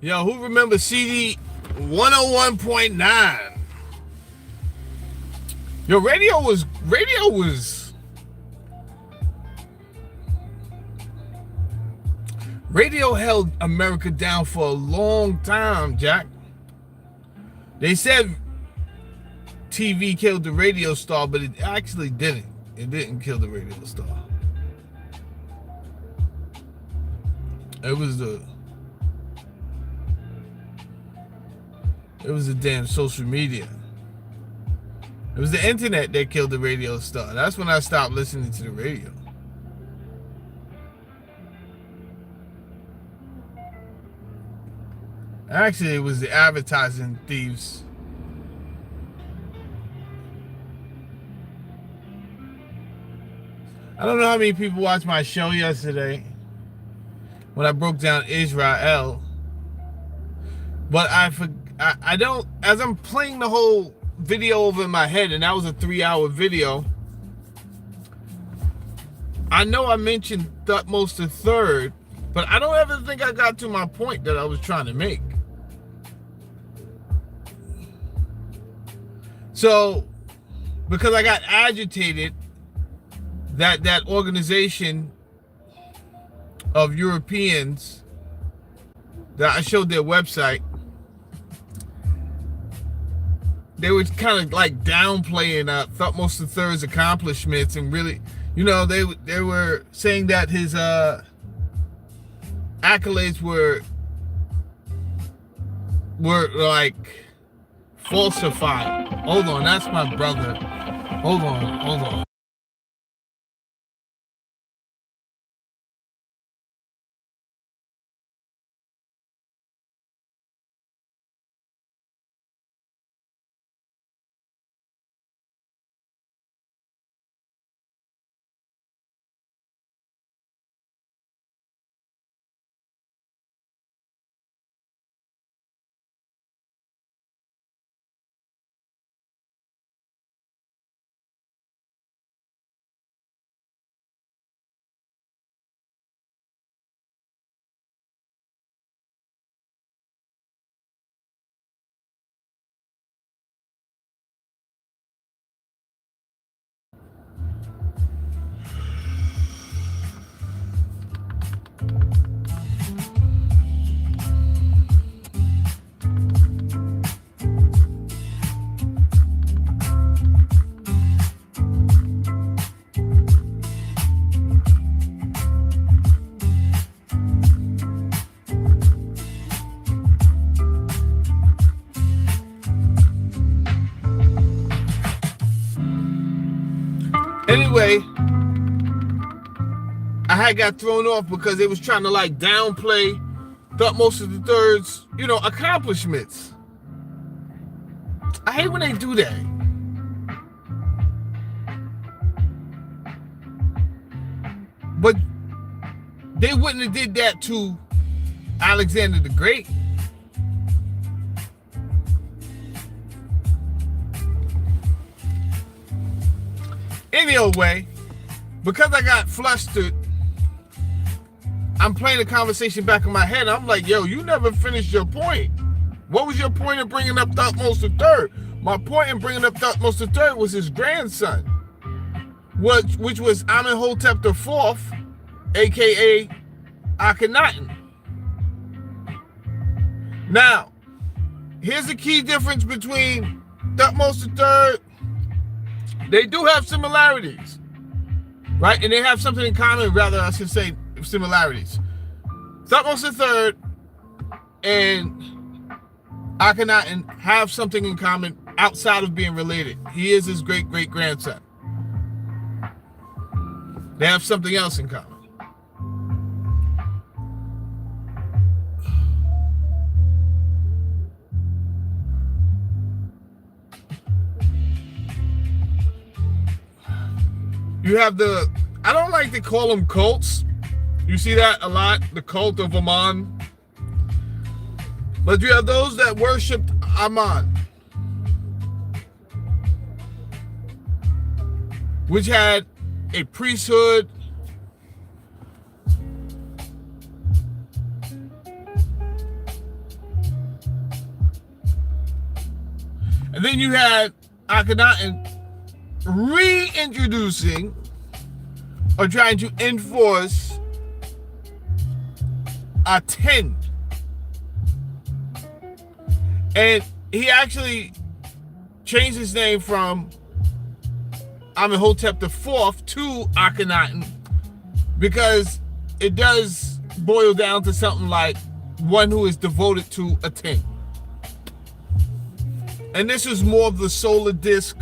Yo, who remembers CD 101.9? Yo, radio held America down for a long time, Jack. They said TV killed the radio star, but it actually didn't. It didn't kill the radio star. It was the damn social media. It was the internet that killed the radio star. That's when I stopped listening to the radio. Actually, it was the advertising thieves. I don't know how many people watched my show yesterday when I broke down Israel. But I don't, as I'm playing the whole video over in my head, and that was a 3-hour video, I know I mentioned Thutmose III, but I don't ever think I got to my point that I was trying to make. So, because I got agitated that that organization of Europeans, that I showed their website, they were kind of like downplaying Thutmose III's accomplishments, and really, you know, they were saying that his accolades were like falsified. Hold on, that's my brother. Hold on. Anyway, I had got thrown off because they was trying to like downplay Thutmose III's, you know, accomplishments. I hate when they do that. But they wouldn't have did that to Alexander the Great. Any old way, because I got flustered, I'm playing the conversation back in my head. I'm like, yo, you never finished your point. What was your point of bringing up Thutmose III? My point in bringing up Thutmose III was his grandson, which was Amenhotep IV, a.k.a. Akhenaten. Now, here's the key difference between Thutmose III. They do have similarities, right? And they have something in common, rather, I should say similarities. Thutmose III and Akhenaten have something in common outside of being related. He is his great-great-grandson. They have something else in common. You have I don't like to call them cults. You see that a lot, the cult of Amun. But you have those that worshipped Amun, which had a priesthood, And then you had Akhenaten reintroducing or trying to enforce a 10. And he actually changed his name from Amenhotep IV to Akhenaten, because it does boil down to something like one who is devoted to a 10. And this is more of the solar disk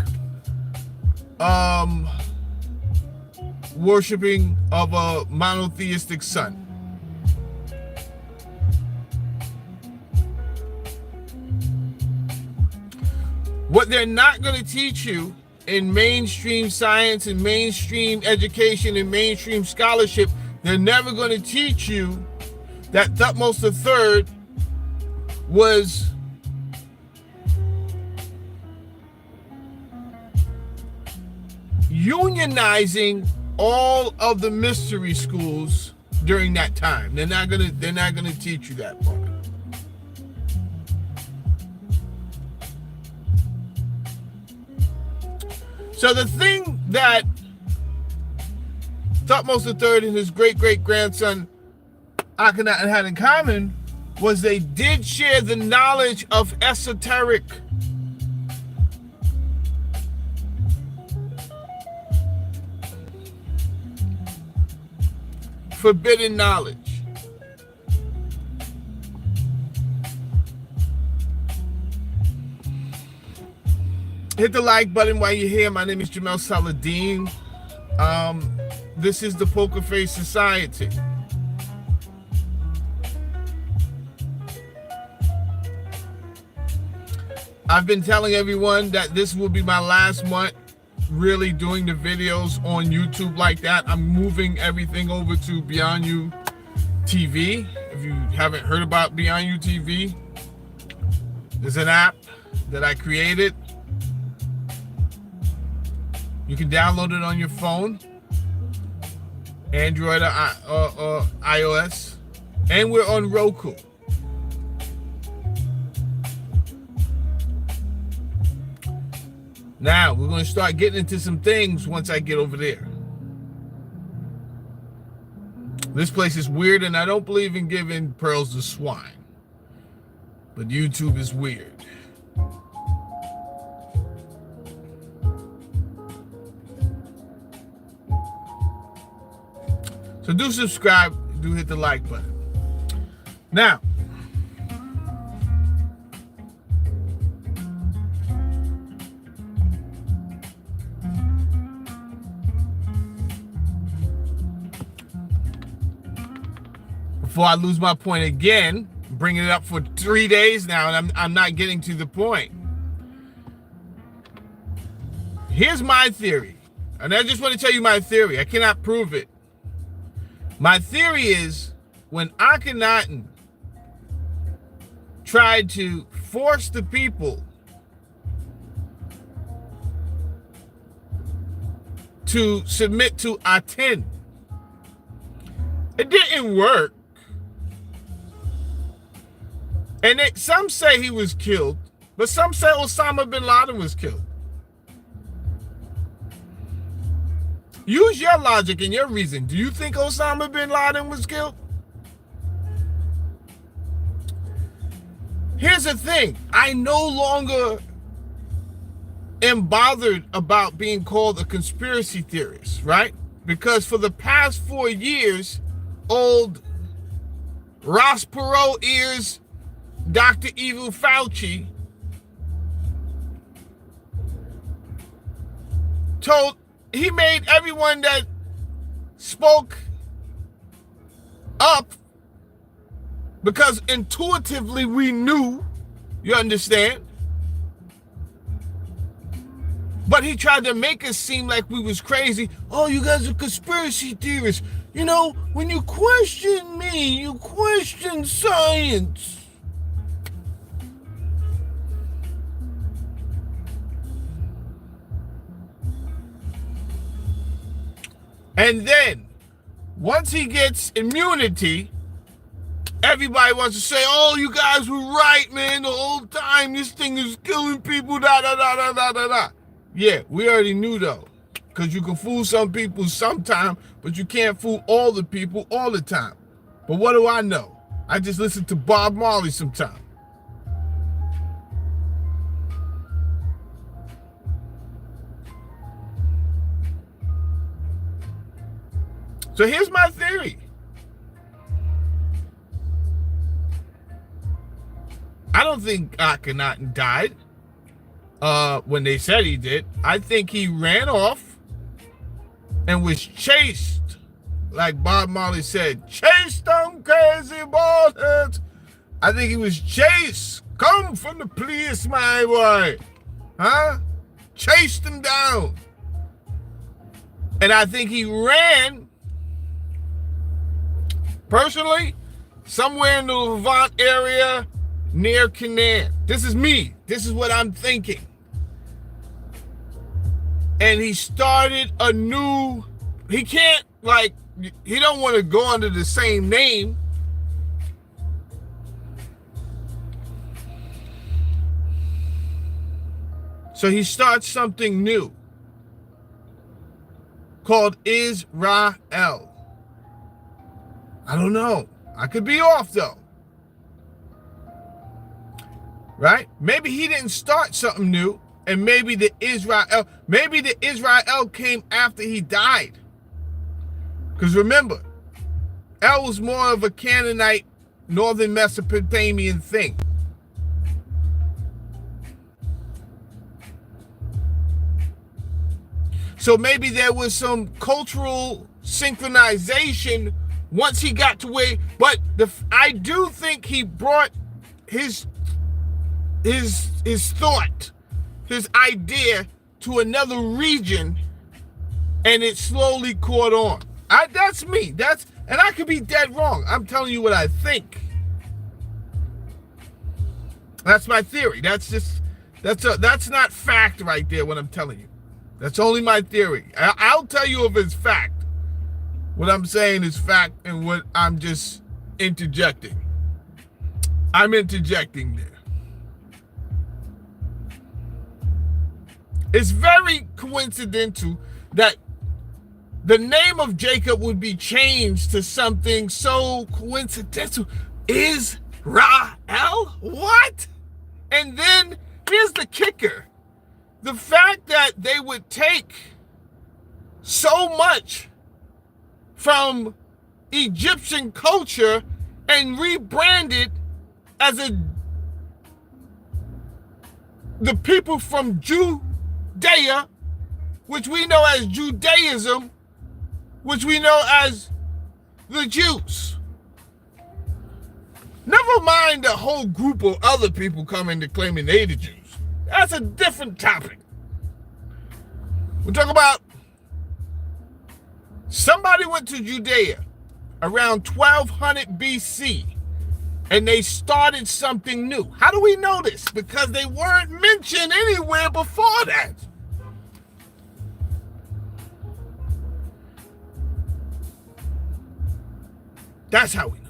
worshiping of a monotheistic sun. What they're not going to teach you in mainstream science and mainstream education and mainstream scholarship, they're never going to teach you that Thutmose III was unionizing all of the mystery schools during that time. They're not gonna teach you that part. So the thing that Thutmose III and his great-great-grandson Akhenaten had in common was they did share the knowledge of esoteric forbidden knowledge. Hit the like button while you're here. My name is Jamel Saladin. This is the Poker Face Society. I've been telling everyone that this will be my last month really doing the videos on YouTube like that. I'm moving everything over to Beyond You TV. If you haven't heard about Beyond You TV, there's an app that I created. You can download it on your phone, Android or iOS, and we're on Roku. Now, we're going to start getting into some things once I get over there. This place is weird, and I don't believe in giving pearls to swine. But YouTube is weird. So do subscribe, do hit the like button. Now, before I lose my point again, bringing it up for 3 days now, and I'm not getting to the point. Here's my theory, and I just want to tell you my theory. I cannot prove it. My theory is when Akhenaten tried to force the people to submit to Aten, it didn't work. And some say he was killed, but some say Osama bin Laden was killed. Use your logic and your reason. Do you think Osama bin Laden was killed? Here's the thing. I no longer am bothered about being called a conspiracy theorist, right? Because for the past 4 years, old Ross Perot ears, Dr. Evil Fauci he made everyone that spoke up, because intuitively we knew, you understand? But he tried to make us seem like we was crazy. Oh, you guys are conspiracy theorists. You know, when you question me, you question science. And then, once he gets immunity, Everybody wants to say, oh, you guys were right, man, the whole time. This thing is killing people, da, da, da, da, da, da, da. Yeah, we already knew, though. Because you can fool some people sometime, but you can't fool all the people all the time. But what do I know? I just listen to Bob Marley sometimes. So here's my theory. I don't think Akhenaten died when they said he did. I think he ran off and was chased, like Bob Marley said, chase them crazy bald heads. I think he was chased. Come from the police, my boy. Huh? Chased him down. And I think he ran, personally, somewhere in the Levant area, near Akhenaten. This is me. This is what I'm thinking. And he started a new, he can't, like, he don't want to go under the same name. So he starts something new called Israel. I don't know. I could be off, though. Right? Maybe he didn't start something new, and maybe the Israel came after he died. Because remember, El was more of a Canaanite, northern Mesopotamian thing. So maybe there was some cultural synchronization once he got to where, but I do think he brought his thought, his idea to another region, and it slowly caught on. That's me. And I could be dead wrong. I'm telling you what I think. That's my theory. That's not fact right there, what I'm telling you. That's only my theory. I'll tell you if it's fact. What I'm saying is fact, and what I'm just interjecting. I'm interjecting there. It's very coincidental that the name of Jacob would be changed to something so coincidental. Israel? What? And then here's the kicker. The fact that they would take so much from Egyptian culture and rebrand it as the people from Judea, which we know as Judaism, which we know as the Jews. Never mind a whole group of other people coming to claiming they the Jews. That's a different topic. We're talking about somebody went to Judea around 1200 BC and they started something new. How do we know this? Because they weren't mentioned anywhere before that. That's how we know.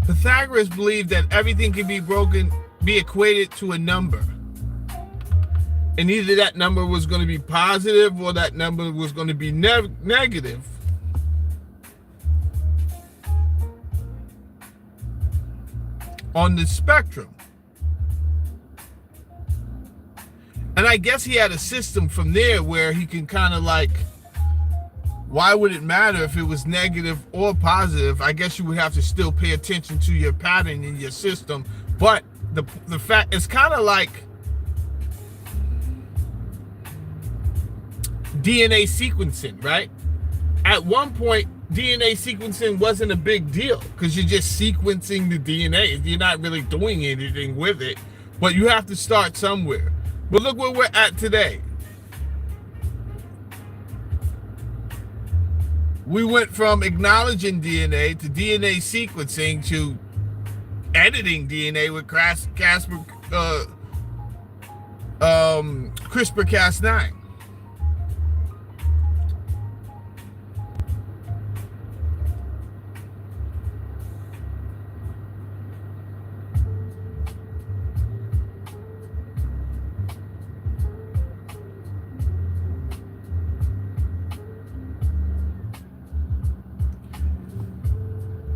Pythagoras believed that everything can be equated to a number. And either that number was going to be positive or that number was going to be negative. On the spectrum. And I guess he had a system from there where he can kind of like, why would it matter if it was negative or positive? I guess you would have to still pay attention to your pattern in your system. But the fact, it's kind of like DNA sequencing, right? At one point, DNA sequencing wasn't a big deal because you're just sequencing the DNA. You're not really doing anything with it, but you have to start somewhere. But look where we're at today. We went from acknowledging DNA to DNA sequencing to editing DNA with CRISPR-Cas9.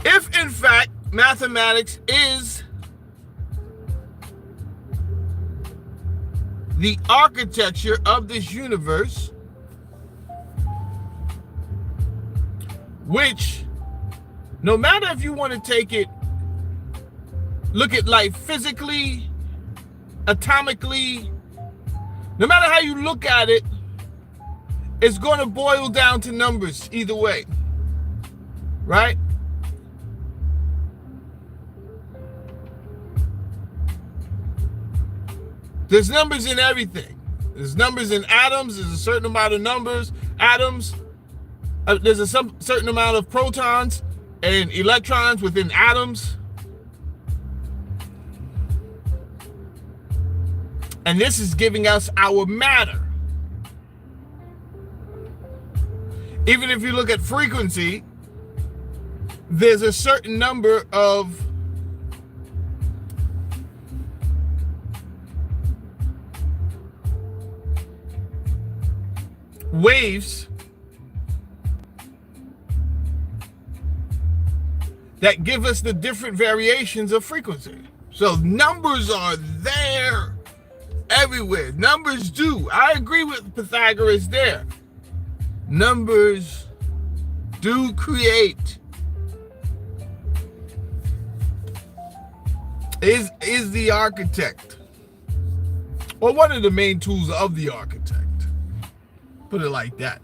If in fact mathematics is the architecture of this universe, which, no matter if you want to take it, look at life physically, atomically, no matter how you look at it, it's going to boil down to numbers either way, right? There's numbers in everything. There's numbers in atoms. There's a certain amount of numbers, atoms. There's a certain amount of protons and electrons within atoms. And this is giving us our matter. Even if you look at frequency, there's a certain number of waves that give us the different variations of frequency. So numbers are there everywhere. Numbers do. I agree with Pythagoras there. Numbers do create. Is the architect, or one of the main tools of the architect. Put it like that.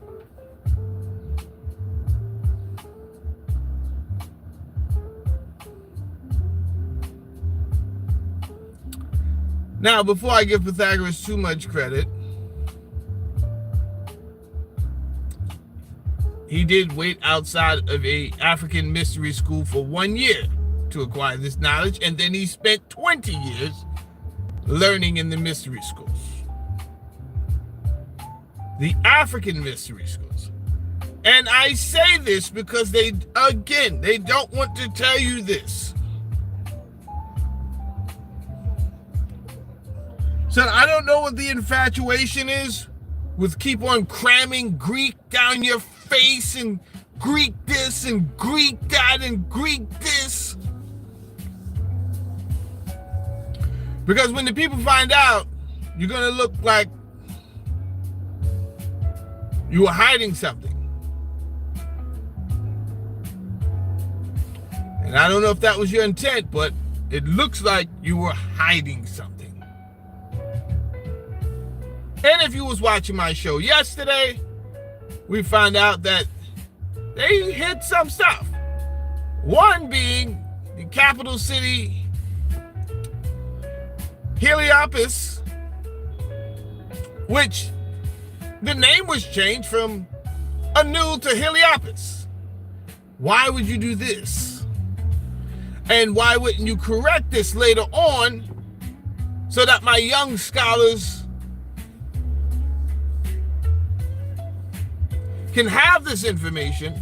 Now, before I give Pythagoras too much credit, he did wait outside of a African mystery school for 1 year to acquire this knowledge, and then he spent 20 years learning in the mystery schools. The African mystery schools. And I say this because they don't want to tell you this. So I don't know what the infatuation is with keep on cramming Greek down your face and Greek this and Greek that and Greek this. Because when the people find out, you're going to look like you were hiding something. And I don't know if that was your intent, but it looks like you were hiding something. And if you was watching my show yesterday, we found out that they hid some stuff. One being the capital city, Heliopolis, which the name was changed from Anu to Heliopolis. Why would you do this? And why wouldn't you correct this later on so that my young scholars can have this information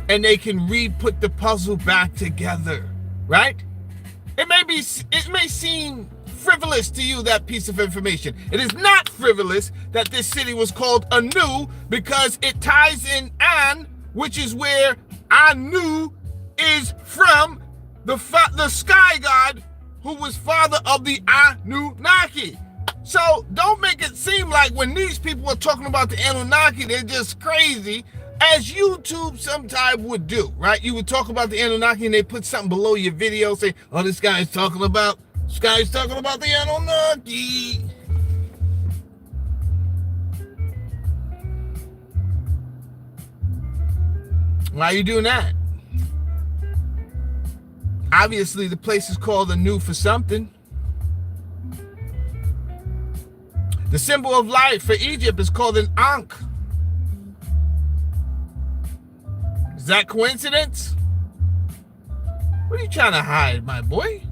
and they can put the puzzle back together, right? It may seem frivolous to you, that piece of information. It is not frivolous that this city was called Anu because it ties in An, which is where Anu is from, the sky god who was father of the Anunnaki. So don't make it seem like when these people are talking about the Anunnaki, they're just crazy, as YouTube sometimes would do, right? You would talk about the Anunnaki and they put something below your video, say, oh, this guy's talking about the Anunnaki. Why are you doing that? Obviously, the place is called anew for something. The symbol of life for Egypt is called an Ankh. Is that coincidence? What are you trying to hide, my boy?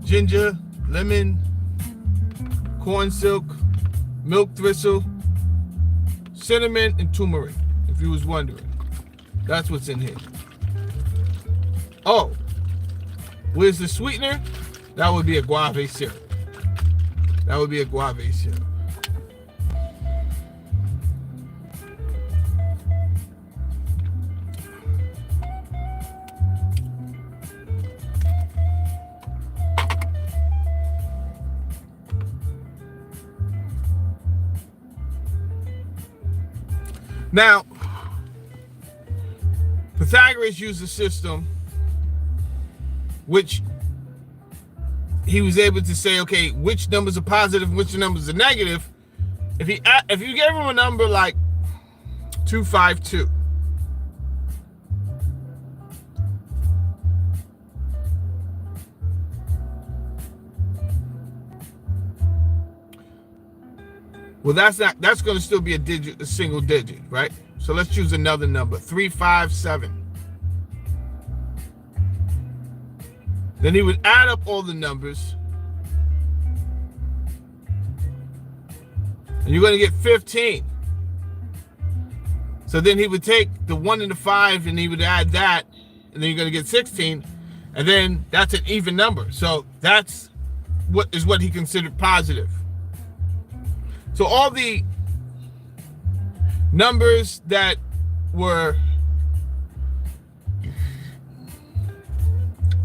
Ginger, lemon, corn silk, milk thistle, cinnamon, and turmeric, if you was wondering. That's what's in here. Oh, where's the sweetener? That would be a guava syrup. That would be a guava syrup. Now, Pythagoras used a system which he was able to say, okay, which numbers are positive and which numbers are negative. If you gave him a number like 252, well, that's going to still be a single digit, right? So let's choose another number, 357. Then he would add up all the numbers, and you're going to get 15. So then he would take the 1 and the 5, and he would add that, and then you're going to get 16, and then that's an even number. So that's what he considered positive. So all the numbers that were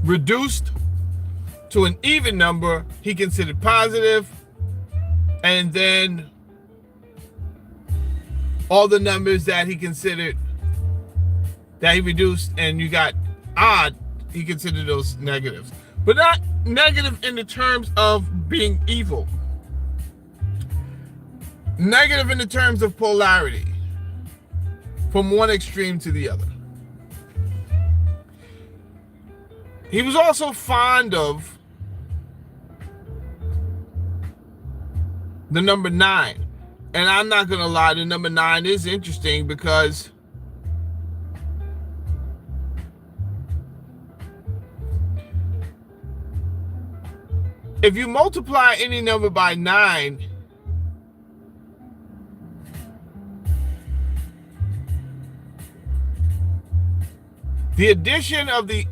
reduced to an even number, he considered positive. And then all the numbers that he considered, that he reduced and you got odd, he considered those negatives. But not negative in the terms of being evil. Negative in the terms of polarity, from one extreme to the other. He was also fond of the number 9. And I'm not going to lie, the number 9 is interesting because if you multiply any number by 9, the addition of the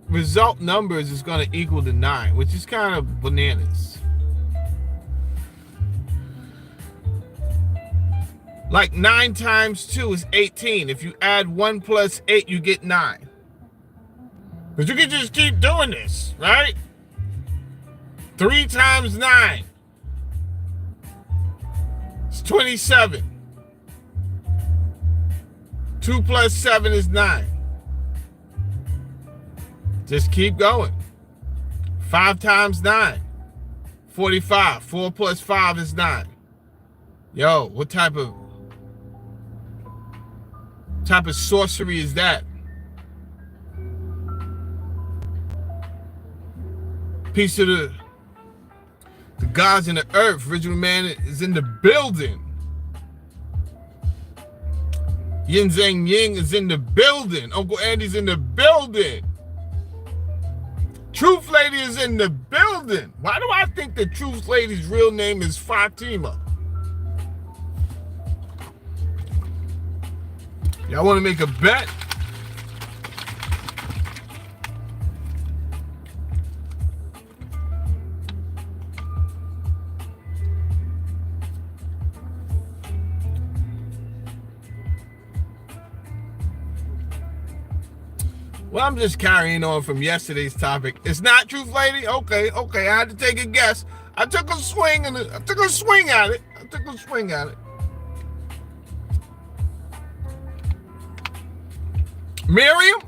result numbers is going to equal to 9, which is kind of bananas. Like 9 times 2 is 18. If you add 1 plus 8, you get 9. But you can just keep doing this, right? 3 times 9 is 27. 2 plus 7 is 9. Just keep going. 5 times 9, 45. 4 plus 5 is 9. Yo, what type of sorcery is that? Peace to the gods in the earth. Original man is in the building. Yin Zhang Ying is in the building. Uncle Andy's in the building. Truth Lady is in the building. Why do I think the Truth Lady's real name is Fatima? Y'all want to make a bet? Well, I'm just carrying on from yesterday's topic. It's not Truth Lady? Okay. I had to take a guess. I took a swing at it. took a swing at it. Miriam?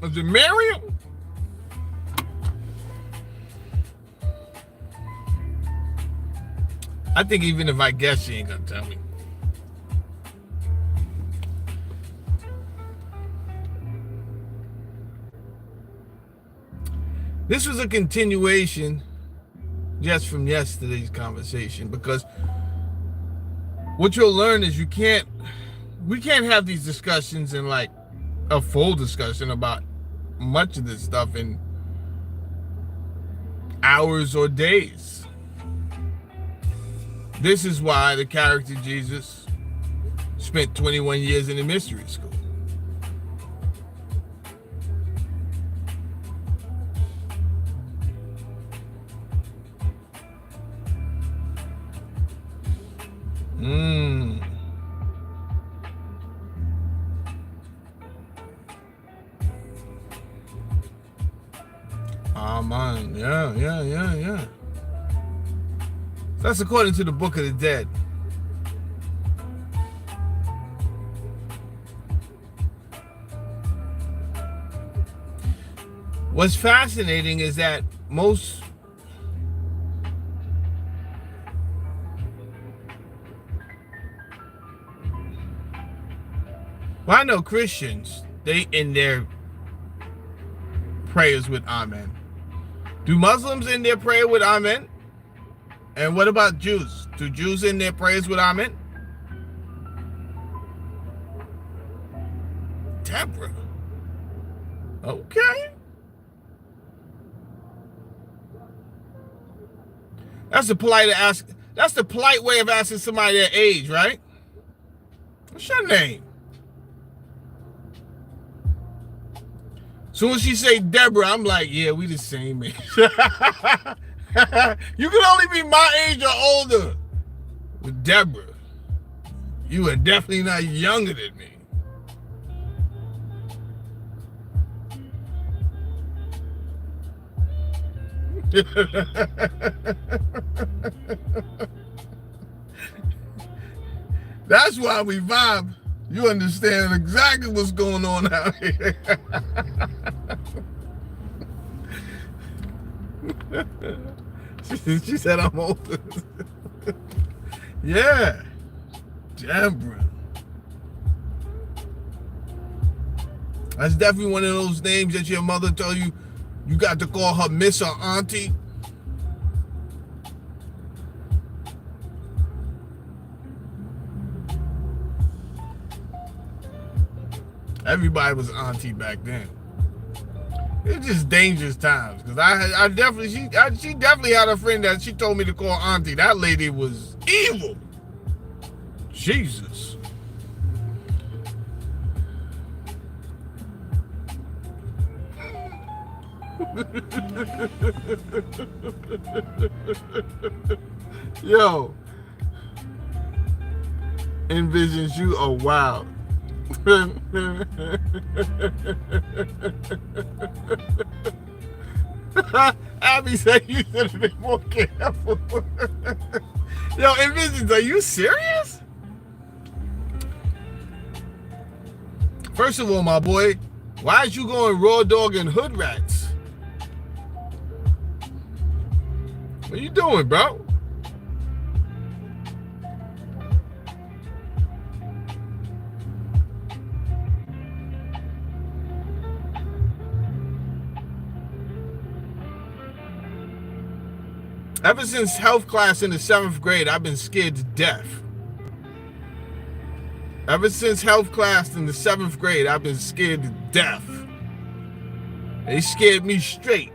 Was it Miriam? I think even if I guess, she ain't gonna tell me. This was a continuation just from yesterday's conversation, because what you'll learn is we can't have these discussions in like a full discussion about much of this stuff in hours or days. This is why the character Jesus spent 21 years in the mystery school. Amen. Yeah. That's according to the Book of the Dead. What's fascinating is that most I know Christians, they end their prayers with Amen. Do Muslims end their prayer with Amen? And what about Jews? Do Jews end their prayers with Amen? Deborah. Okay. That's the polite way of asking somebody their age, right? What's your name? Soon as she say Deborah, I'm like, yeah, we the same age. You can only be my age or older. With Deborah, you are definitely not younger than me. That's why we vibe. You understand exactly what's going on out here. She said I'm older. Yeah. Deborah. That's definitely one of those names that your mother told you got to call her Miss or Auntie. Everybody was auntie back then. It's just dangerous times, because she definitely had a friend that she told me to call auntie. That lady was evil. Jesus. Yo, envisions you are wild. Abby said you should have been more careful. Yo, envisions, are you serious? First of all, my boy, why is you going raw dog and hood rats? What you doing, bro? Ever since health class in the 7th grade, I've been scared to death. Ever since health class in the 7th grade, I've been scared to death. They scared me straight.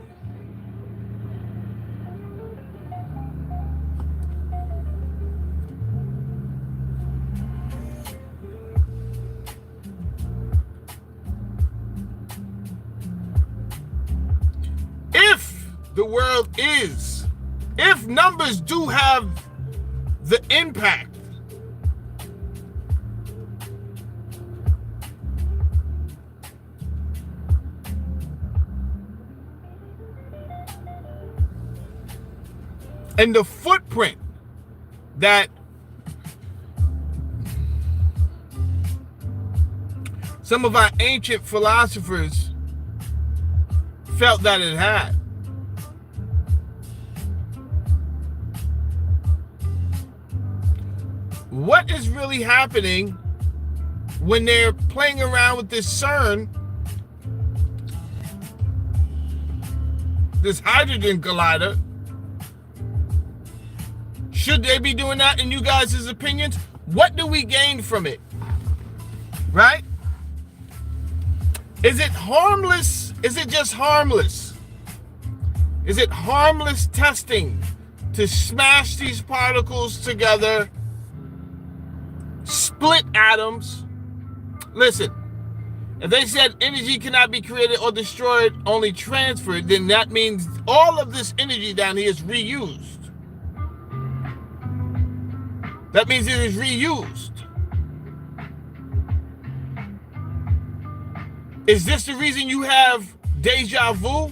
If numbers do have the impact, and the footprint that some of our ancient philosophers felt that it had. What is really happening when they're playing around with this Cern, this hydrogen collider? Should they be doing that in you guys' opinions? What do we gain from it? Right? Is it harmless? Is it just harmless? Is it harmless testing to smash these particles together, split atoms? Listen, if they said energy cannot be created or destroyed, only transferred, then that means all of this energy down here is reused. That means it is reused. Is this the reason you have deja vu?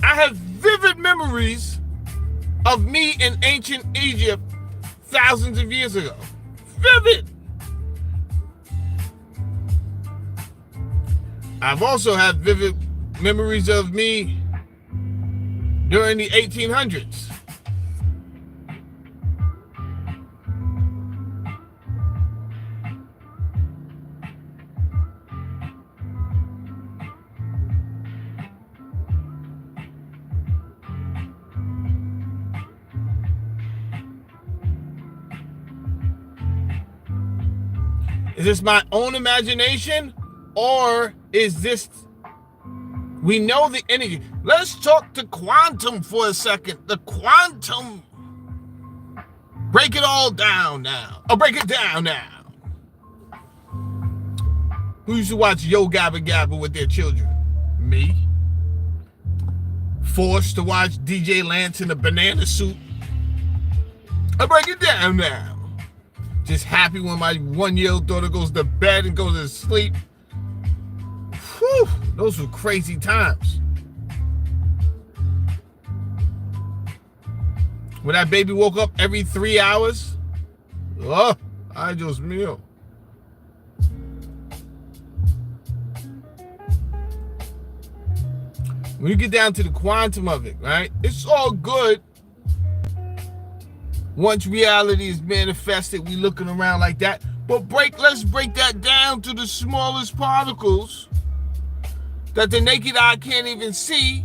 I have vivid memories of me in ancient Egypt thousands of years ago. Vivid. I've also had vivid memories of me during the 1800s. Is this my own imagination, or is this, we know the energy? Let's talk to quantum for a second. The quantum, break it all down now. Oh, break it down now. Who used to watch Yo Gabba Gabba with their children? Me. Forced to watch DJ Lance in a banana suit. I'll break it down now. Just happy when my 1-year-old daughter goes to bed and goes to sleep. Whew, those were crazy times. When that baby woke up every 3 hours, oh, I just meal. When you get down to the quantum of it, right? It's all good. Once reality is manifested, we looking around like that. But let's break that down to the smallest particles that the naked eye can't even see.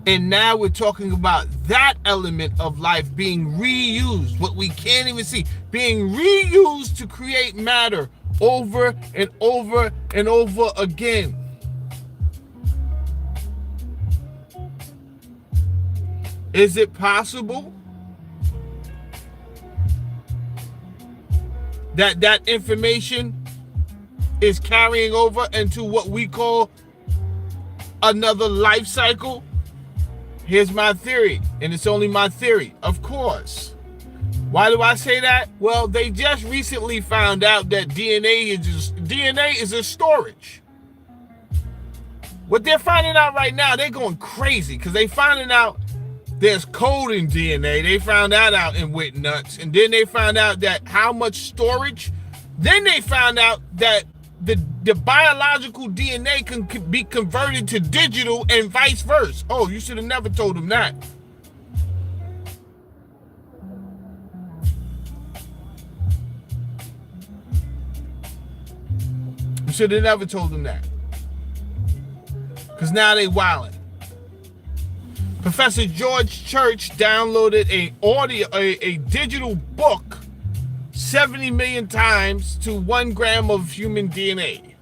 And now we're talking about that element of life being reused, what we can't even see, being reused to create matter over and over and over again. Is it possible that that information is carrying over into what we call another life cycle? Here's my theory, and it's only my theory, of course. Why do I say that? Well, they just recently found out that DNA is a storage. What they're finding out right now, they're going crazy because they're finding out there's code in DNA. They found that out in Wit Nuts. And then they found out that how much storage. Then they found out that the biological DNA can be converted to digital and vice versa. Oh, you should have never told them that. You should have never told them that. Because now they wildin'. Professor George Church downloaded a digital book 70 million times to 1 gram of human DNA.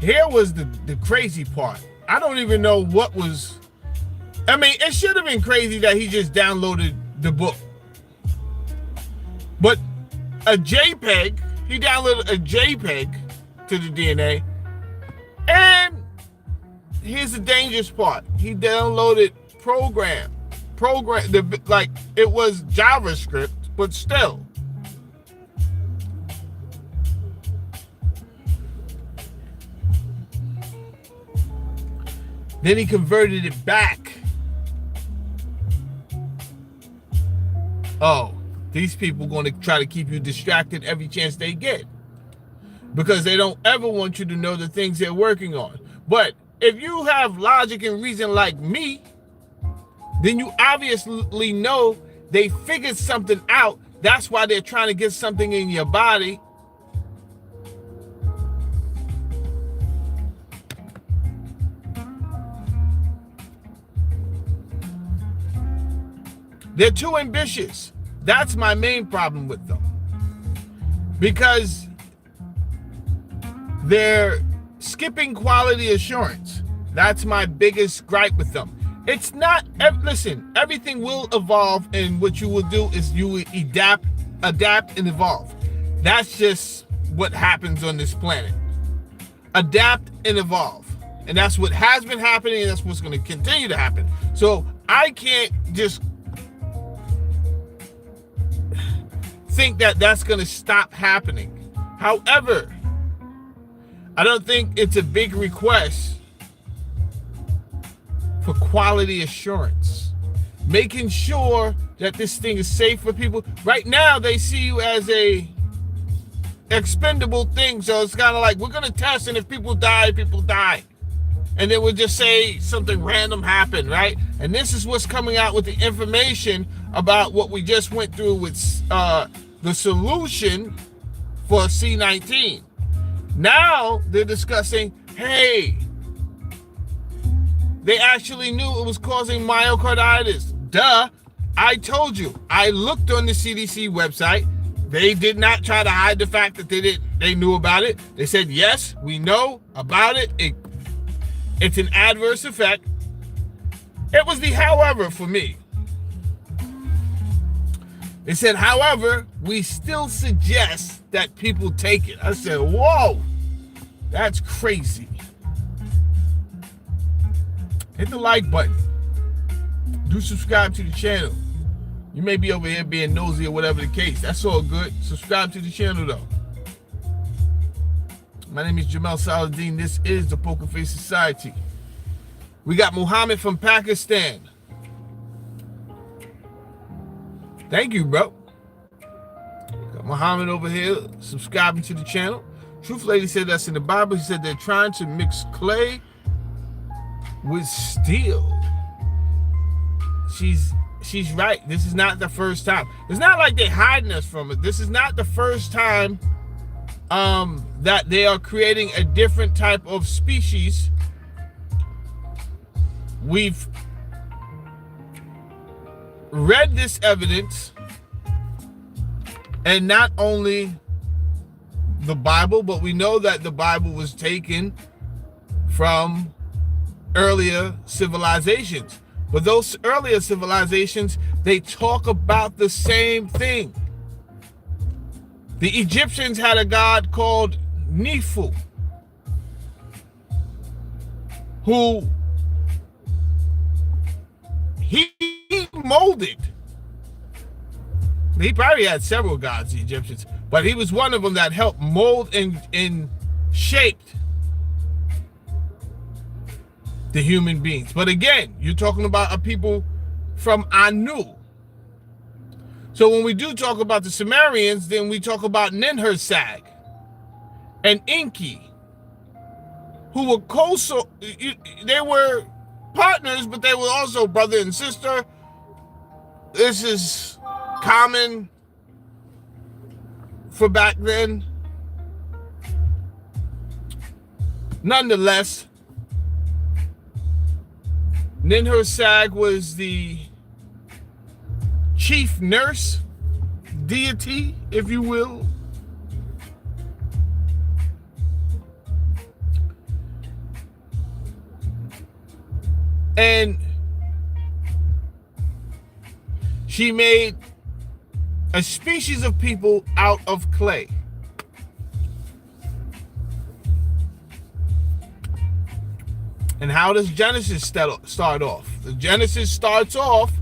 Here was the crazy part. I don't even know what was. I mean, it should have been crazy that he just downloaded the book. But a JPEG, he downloaded a JPEG to the DNA. And here's the dangerous part. He downloaded program, like it was JavaScript, but still. Then he converted it back. Oh, these people going to try to keep you distracted every chance they get, because they don't ever want you to know the things they're working on. But if you have logic and reason like me, then you obviously know they figured something out. That's why they're trying to get something in your body. They're too ambitious. That's my main problem with them. Because they're skipping quality assurance. That's my biggest gripe with them. It's not, listen, everything will evolve, and what you will do is you will adapt and evolve. That's just what happens on this planet. Adapt and evolve. And that's what has been happening, and that's what's going to continue to happen. So I can't just think that that's going to stop happening. However, I don't think it's a big request for quality assurance, making sure that this thing is safe for people. Right now, they see you as a expendable thing, so it's kind of like, we're going to test, and if people die, people die. And then we'll just say something random happened, right? And this is what's coming out with the information about what we just went through with the solution for C19. Now they're discussing, hey, they actually knew it was causing myocarditis. Duh, I told you. I looked on the CDC website. They did not try to hide the fact that they knew about it. They said, yes, we know about it. It's an adverse effect. It was the however for me. They said, however, we still suggest that people take it. I said, whoa, that's crazy. Hit the like button. Do subscribe to the channel. You may be over here being nosy or whatever the case. That's all good. Subscribe to the channel though. My name is Jamel Saladin. This is the Poker Face Society. We got Muhammad from Pakistan. Thank you, bro. Got Muhammad over here subscribing to the channel. Truth Lady said that's in the Bible. He said they're trying to mix clay with steel. She's right. This is not the first time. It's not like they're hiding us from it. This is not the first time that they are creating a different type of species. We've read this evidence, and not only the Bible, but we know that the Bible was taken from earlier civilizations. But those earlier civilizations, they talk about the same thing. The Egyptians had a god called Nefu, who he molded. He probably had several gods, the Egyptians, but he was one of them that helped mold and shaped the human beings. But again, you're talking about a people from Anu. So when we do talk about the Sumerians, then we talk about Ninhursag and Enki, who were they were partners, but they were also brother and sister. This is common for back then. Nonetheless, Ninhursag was the chief nurse deity, if you will. And she made a species of people out of clay. And how does Genesis start off? The Genesis starts off,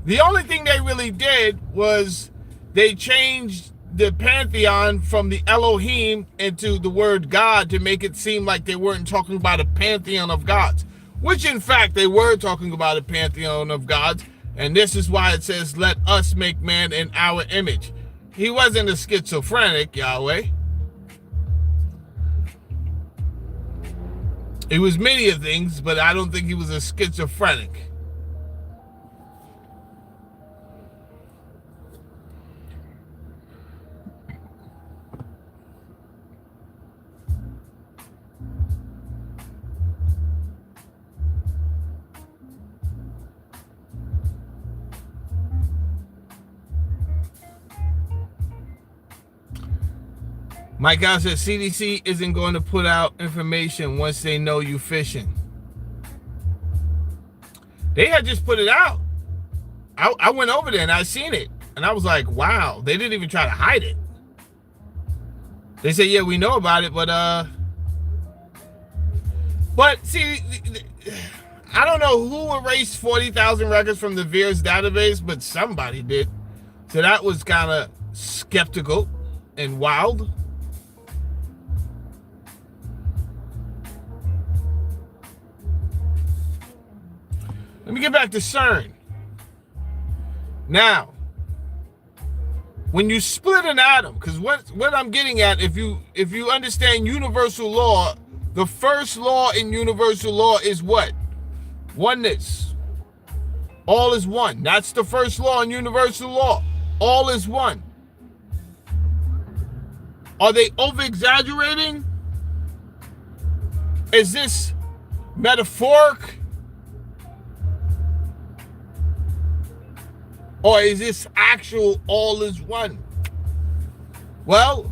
the only thing they really did was they changed the pantheon from the Elohim into the word God to make it seem like they weren't talking about a pantheon of gods. which in fact they were talking about a pantheon of gods, and this is why it says, let us make man in our image. He wasn't a schizophrenic, Yahweh. He was many of things, but I don't think he was a schizophrenic. Mike out says CDC isn't going to put out information once they know you fishing. They had just put it out. I went over there and I seen it. And I was like, wow, they didn't even try to hide it. They said, yeah, we know about it, but see, I don't know who erased 40,000 records from the VIRS database, but somebody did. So that was kind of skeptical and wild. Let me get back to Cern. Now, when you split an atom, because what I'm getting at, if you understand universal law, the first law in universal law is what? Oneness. All is one. That's the first law in universal law. All is one. Are they over-exaggerating? Is this metaphoric? Or is this actual all is one? Well,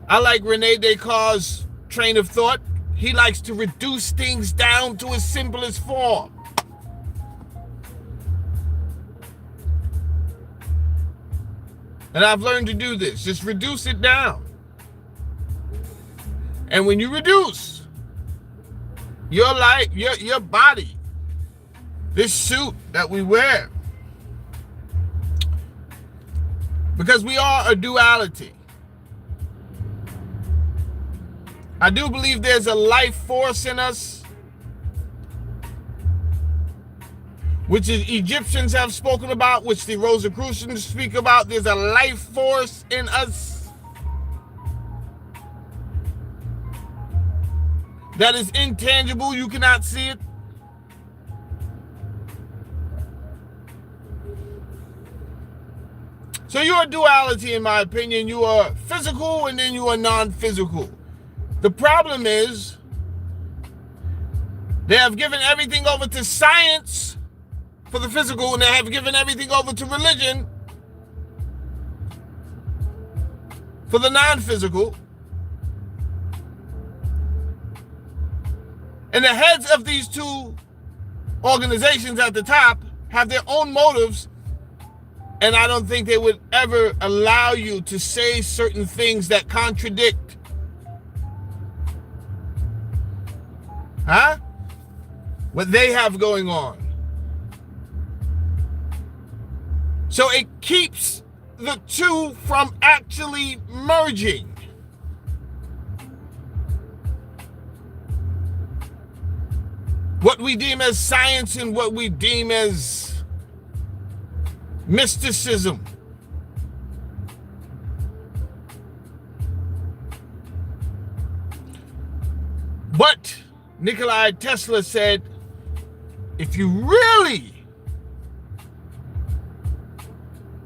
I like Rene Descartes' train of thought. He likes to reduce things down to its simplest form. And I've learned to do this. Just reduce it down. And when you reduce your life, your body, this suit that we wear, because we are a duality. I do believe there's a life force in us, which the Egyptians have spoken about, which the Rosicrucians speak about. There's a life force in us that is intangible. You cannot see it. So you're a duality, in my opinion. You are physical and then you are non-physical. The problem is they have given everything over to science for the physical, and they have given everything over to religion for the non-physical. And the heads of these two organizations at the top have their own motives, and I don't think they would ever allow you to say certain things that contradict what they have going on. So it keeps the two from actually merging. What we deem as science and what we deem as mysticism. But Nikola Tesla said, if you really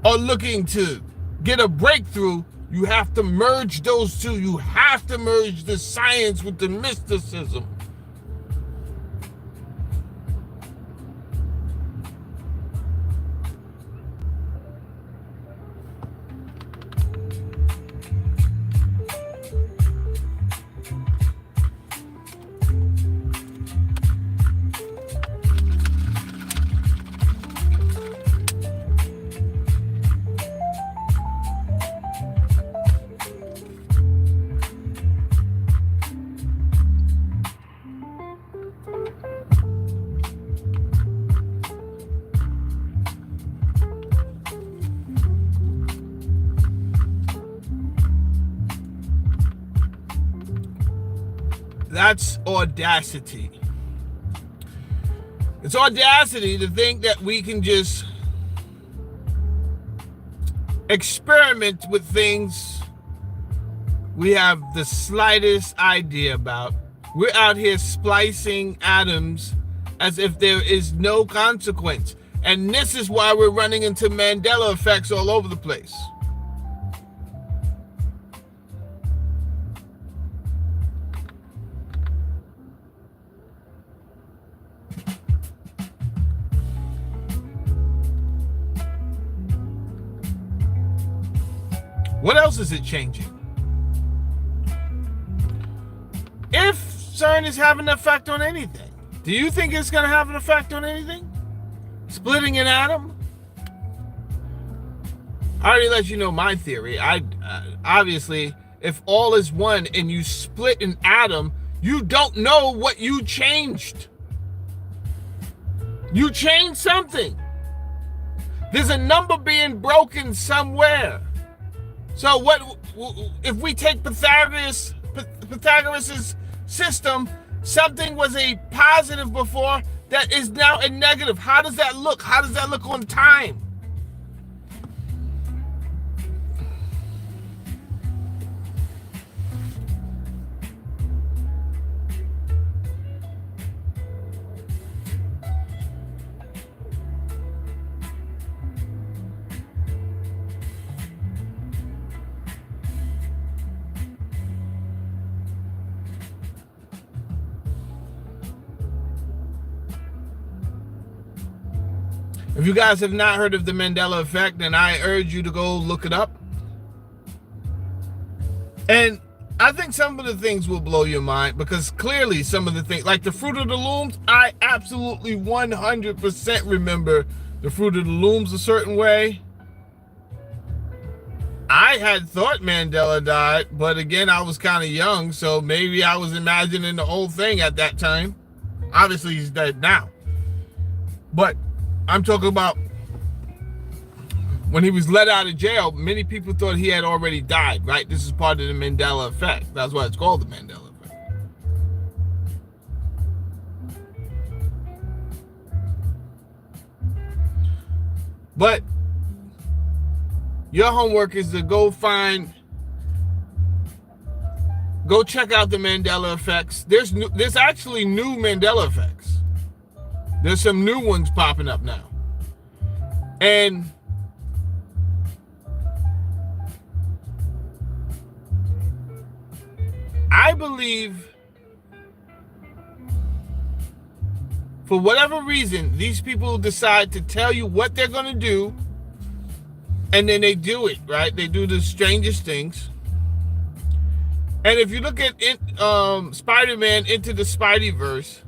are looking to get a breakthrough, you have to merge those two. You have to merge the science with the mysticism. That's audacity. It's audacity to think that we can just experiment with things we have the slightest idea about. We're out here splicing atoms as if there is no consequence. And this is why we're running into Mandela effects all over the place. What else is it changing? If Cern is having an effect on anything, do you think it's going to have an effect on anything? Splitting an atom? I already let you know my theory. Obviously, if all is one and you split an atom, you don't know what you changed. You changed something. There's a number being broken somewhere. So what if we take Pythagoras' system? Something was a positive before that is now a negative. How does that look? How does that look on time? If you guys have not heard of the Mandela effect, then I urge you to go look it up. And I think some of the things will blow your mind, because clearly some of the things, like the Fruit of the Looms, I absolutely 100% remember the Fruit of the Looms a certain way. I had thought Mandela died, but again, I was kind of young, so maybe I was imagining the whole thing at that time. Obviously, he's dead now. But I'm talking about when he was let out of jail, many people thought he had already died, right? This is part of the Mandela effect. That's why it's called the Mandela effect. But your homework is to go check out the Mandela effects. There's actually new Mandela effects. There's some new ones popping up now. And I believe, for whatever reason, these people decide to tell you what they're going to do, and then they do it, right? They do the strangest things. And if you look at Spider-Man Into the Spideyverse,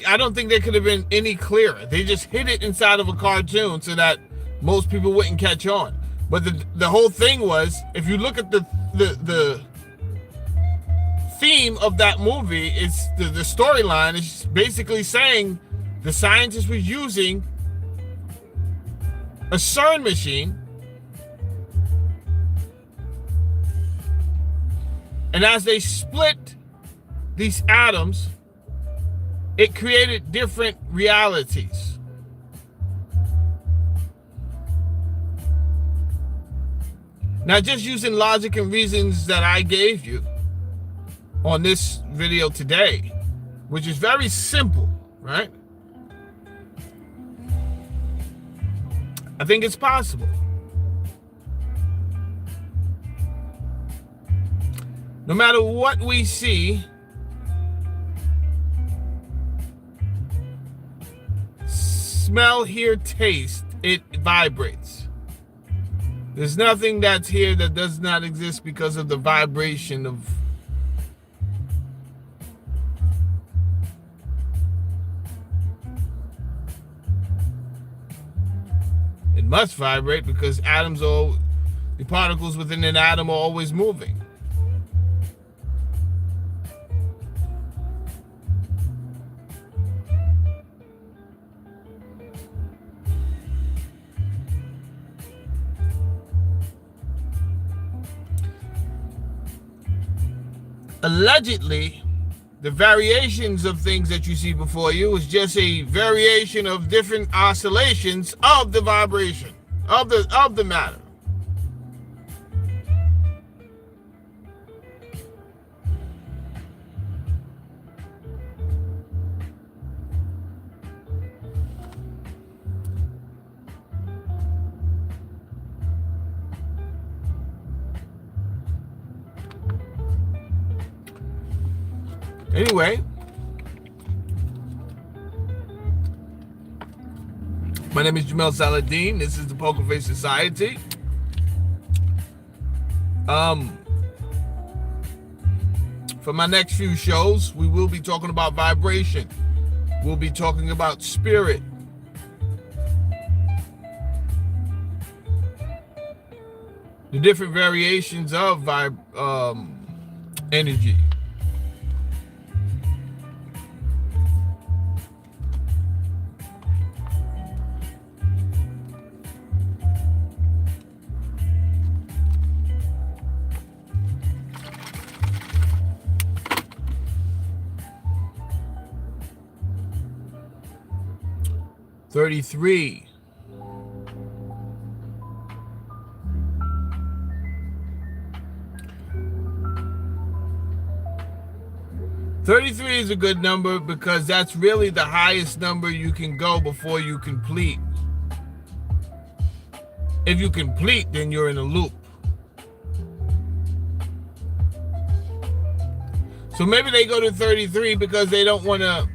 I don't think they could have been any clearer. They just hid it inside of a cartoon so that most people wouldn't catch on. But the whole thing was, if you look at the theme of that movie, it's the storyline is basically saying the scientist was using a Cern machine, and as they split these atoms, it created different realities. Now, just using logic and reasons that I gave you on this video today, which is very simple, right? I think it's possible. No matter what we see, smell, hear, taste, it vibrates. There's nothing that's here that does not exist because of the vibration of it must vibrate because the particles within an atom are always moving. allegedly, the variations of things that you see before you is just a variation of different oscillations of the vibration, of the matter. Anyway, my name is Jamel Saladin. This is the Poker Face Society. For my next few shows, we will be talking about vibration. We'll be talking about spirit. The different variations of energy. $33. $33 is a good number because that's really the highest number you can go before you complete. If you complete, then you're in a loop. So maybe they go to 33 because they don't want to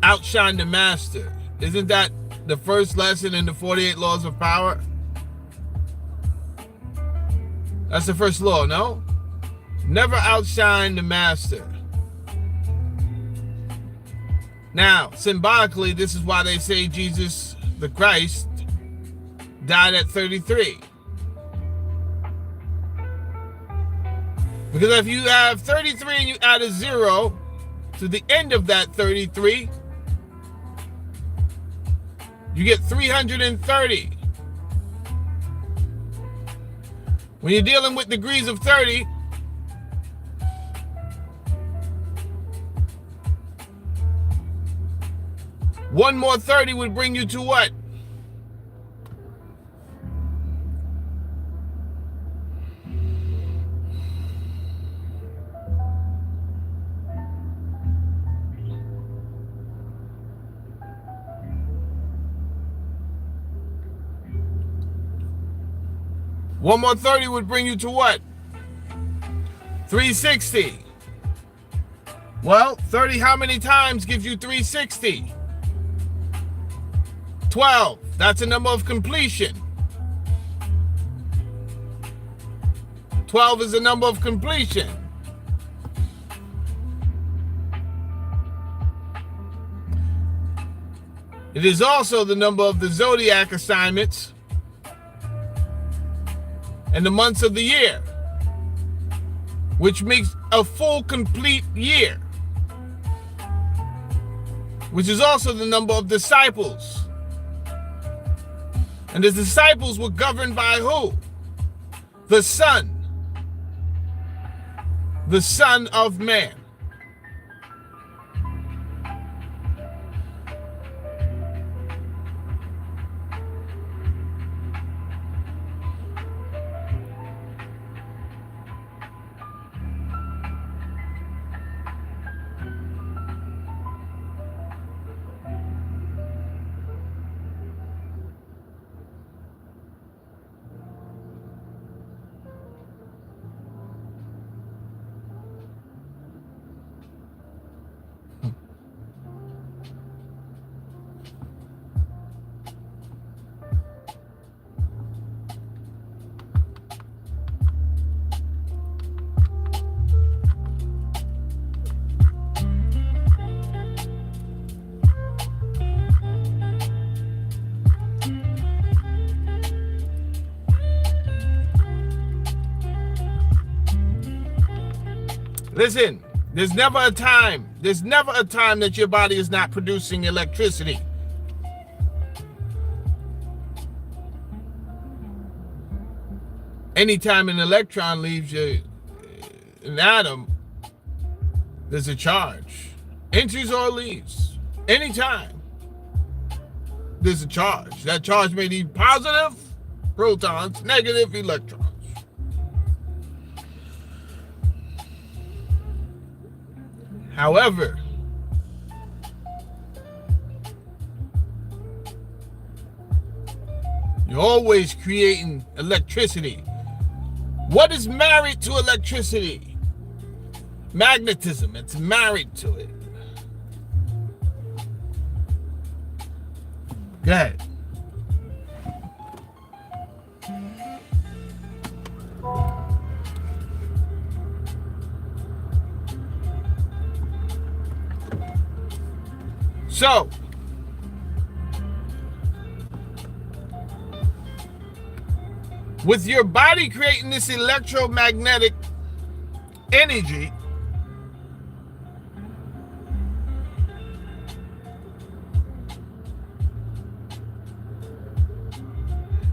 outshine the master. Isn't that the first lesson in the 48 laws of power? That's the first law, no? Never outshine the master. Now, symbolically, this is why they say Jesus, the Christ, died at 33. Because if you have 33 and you add a 0 to the end of that 33, you get 330. When you're dealing with degrees of 30, one more 30 would bring you to what? One more 30 would bring you to what? 360. Well, 30 how many times gives you 360? 12. That's a number of completion. 12 is a number of completion. It is also the number of the zodiac assignments and the months of the year, which makes a full, complete year, which is also the number of disciples. And the disciples were governed by who? The Son of Man. Listen, there's never a time that your body is not producing electricity. Anytime an electron leaves an atom, there's a charge. Enters or leaves. Anytime there's a charge. That charge may be positive protons, negative electrons. However, you're always creating electricity. What is married to electricity? Magnetism. It's married to it. Go ahead. So, with your body creating this electromagnetic energy,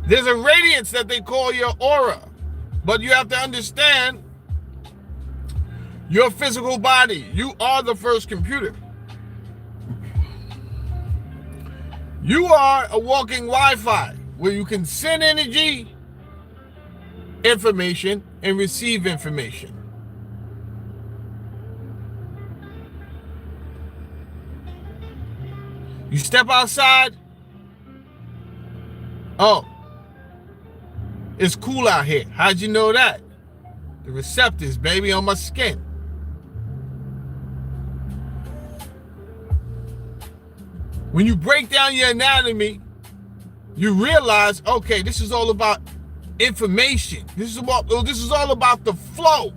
there's a radiance that they call your aura. But you have to understand your physical body. You are the first computer. You are a walking Wi-Fi where you can send energy, information, and receive information. You step outside. Oh, it's cool out here. How'd you know that? The receptors, baby, on my skin. When you break down your anatomy, you realize, okay, this is all about information. This is all about the flow.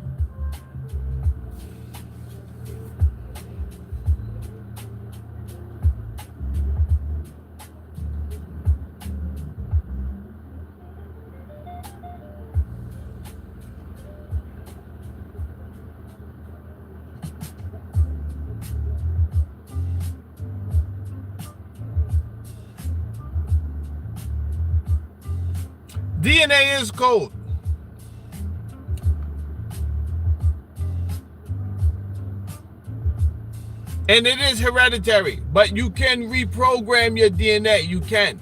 DNA is code. And it is hereditary, but you can reprogram your DNA. You can.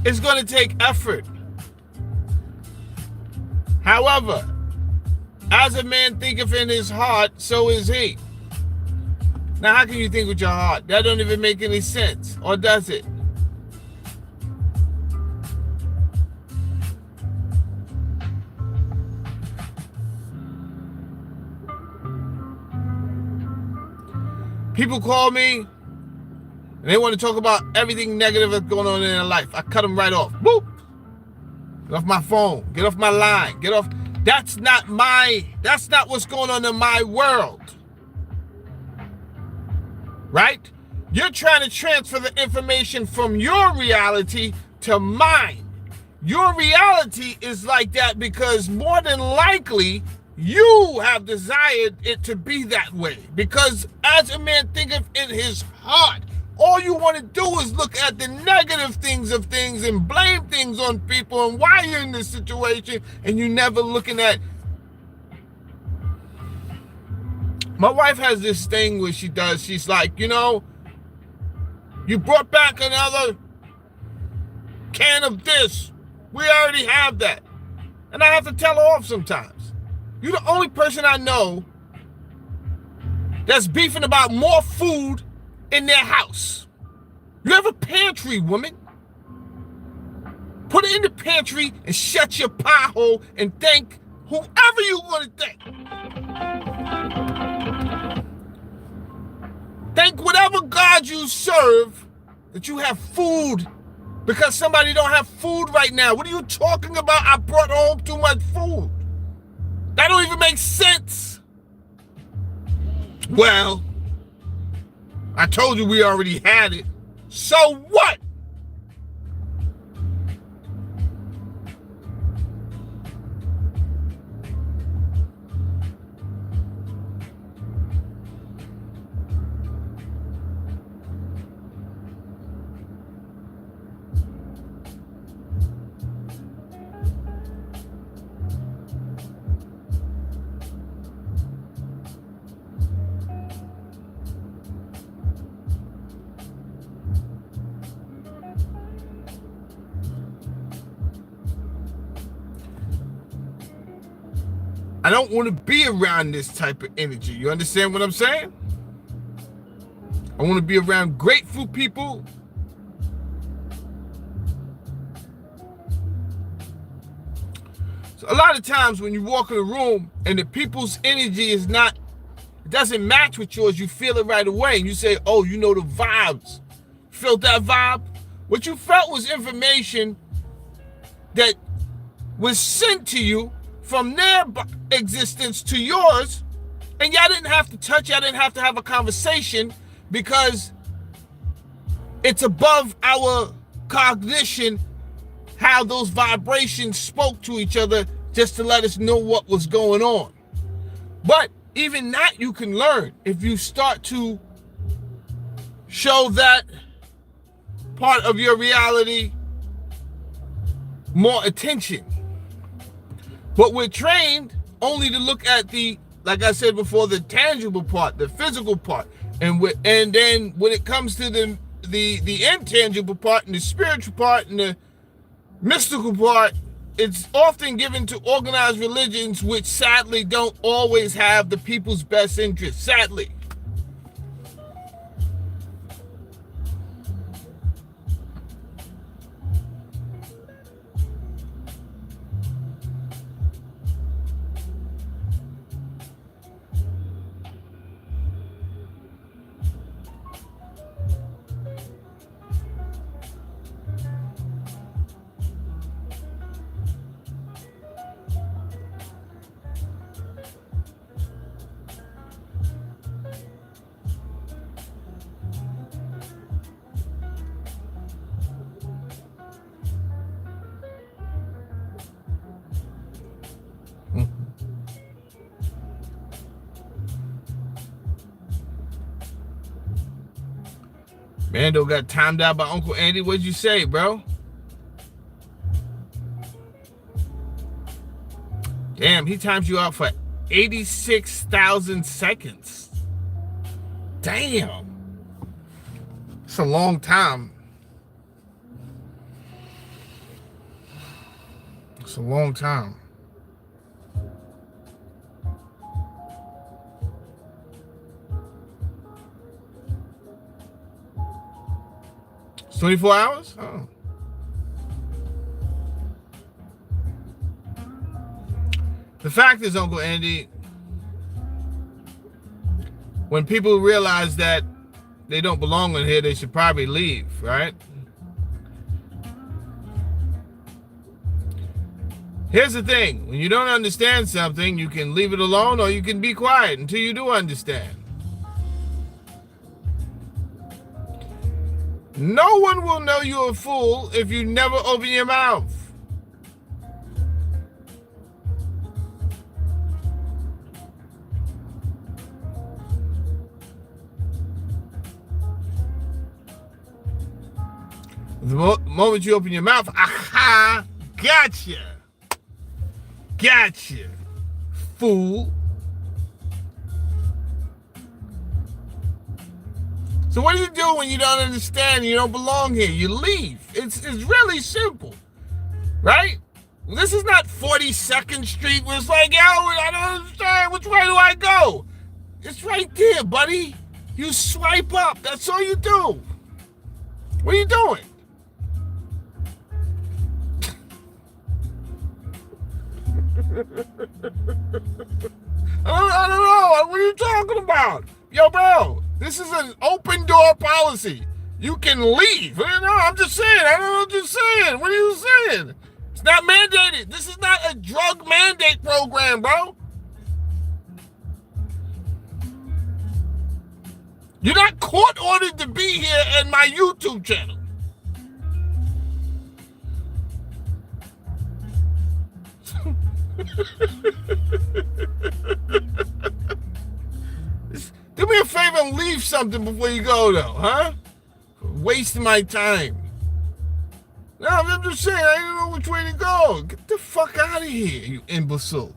It's going to take effort. However, as a man thinketh in his heart, so is he. Now, how can you think with your heart? That don't even make any sense, or does it? People call me and they want to talk about everything negative that's going on in their life. I cut them right off. Boop. Get off my phone. Get off my line. Get off. That's not what's going on in my world. Right? You're trying to transfer the information from your reality to mine. Your reality is like that because more than likely you have desired it to be that way. Because as a man thinketh in his heart, all you want to do is look at the negative things of things and blame things on people and why you're in this situation, and you're never looking at. My wife has this thing where she's like, you know, you brought back another can of this. We already have that. And I have to tell her off sometimes. You're the only person I know that's beefing about more food in their house. You have a pantry, woman. Put it in the pantry and shut your pie hole and thank whoever you want to thank. Thank whatever God you serve that you have food, because somebody don't have food right now. What are you talking about? I brought home too much food. That don't even make sense. Well, I told you we already had it. So what? I don't want to be around this type of energy. You understand what I'm saying? I want to be around grateful people. So a lot of times when you walk in a room and the people's energy is not, it doesn't match with yours, you feel it right away. And you say, oh, you know the vibes. Felt that vibe? What you felt was information that was sent to you from their existence to yours, and y'all didn't have to touch, y'all didn't have to have a conversation, because it's above our cognition how those vibrations spoke to each other just to let us know what was going on. But even that you can learn if you start to show that part of your reality more attention. But we're trained only to look at the, like I said before, the tangible part, the physical part. And then when it comes to the intangible part and the spiritual part and the mystical part, it's often given to organized religions, which sadly don't always have the people's best interest, sadly. Mando got timed out by Uncle Andy. What'd you say, bro? Damn, he times you out for 86,000 seconds. Damn. It's a long time. It's a long time. It's 24 hours? Oh. The fact is, Uncle Andy, when people realize that they don't belong in here, they should probably leave, right? Here's the thing. When you don't understand something, you can leave it alone or you can be quiet until you do understand. No one will know you're a fool if you never open your mouth. The moment you open your mouth, aha, gotcha. Gotcha, fool. So what do you do when you don't understand and you don't belong here? You leave. It's really simple, right? This is not 42nd Street where it's like, yo, I don't understand. Which way do I go? It's right there, buddy. You swipe up. That's all you do. What are you doing? I don't know. What are you talking about? Yo, bro, this is an open door policy. You can leave. No, I'm just saying. I don't know what you're saying. What are you saying? It's not mandated. This is not a drug mandate program, bro. You're not court ordered to be here in my YouTube channel. Do me a favor and leave something before you go, though, huh? Wasting my time. No, I'm just saying, I don't know which way to go. Get the fuck out of here, you imbecile.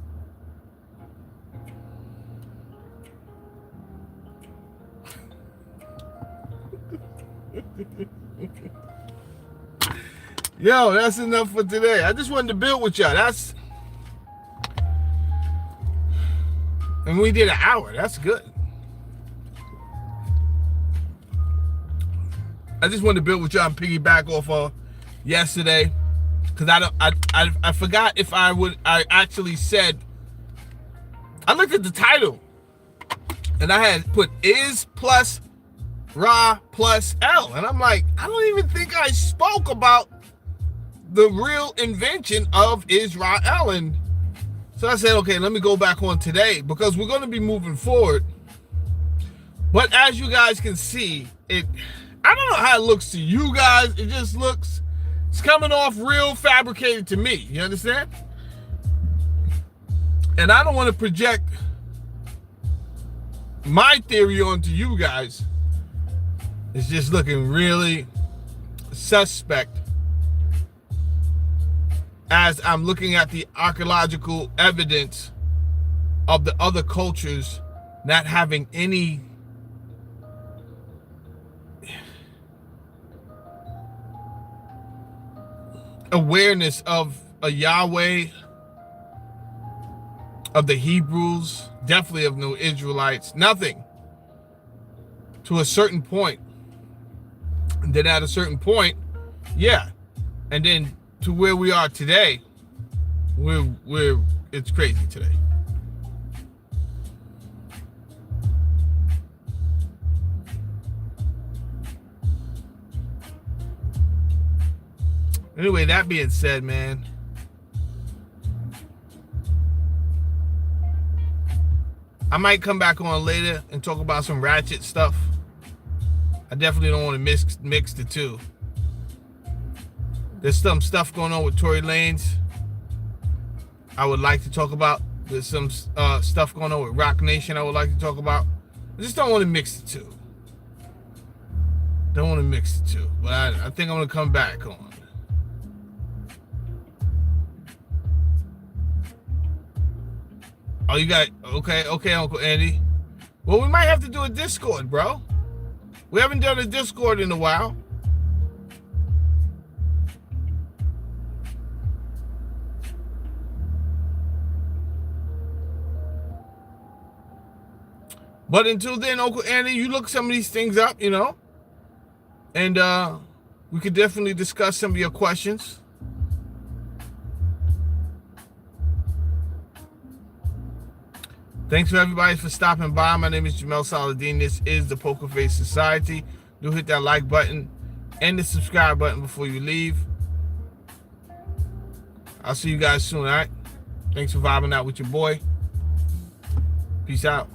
Yo, that's enough for today. I just wanted to build with y'all. And we did an hour. That's good. I just wanted to build with y'all and piggyback off of yesterday, because I forgot if I actually said, I looked at the title and I had put is plus Ra plus L, and I'm like, I don't even think I spoke about the real invention of is Ra L. And so I said, okay, let me go back on today, because we're going to be moving forward. But as you guys can see, I don't know how it looks to you guys. It just looks, it's coming off real fabricated to me. You understand? And I don't want to project my theory onto you guys. It's just looking really suspect as I'm looking at the archaeological evidence of the other cultures not having any awareness of a Yahweh, of the Hebrews, definitely of no Israelites, nothing, to a certain point. And then at a certain point, yeah, and then to where we are today, it's crazy today. Anyway, that being said, man, I might come back on later and talk about some ratchet stuff. I definitely don't want to mix the two. There's some stuff going on with Tory Lanez I would like to talk about. There's some stuff going on with Rock Nation I would like to talk about. I just don't want to mix the two. Don't want to mix the two. But I think I'm going to come back on. Oh, you got, okay, Uncle Andy. Well, we might have to do a Discord, bro. We haven't done a Discord in a while. But until then, Uncle Andy, you look some of these things up, you know. And we could definitely discuss some of your questions. Thanks for everybody for stopping by. My name is Jamel Saladin. This is the Poker Face Society. Do hit that like button and the subscribe button before you leave. I'll see you guys soon, all right? Thanks for vibing out with your boy. Peace out.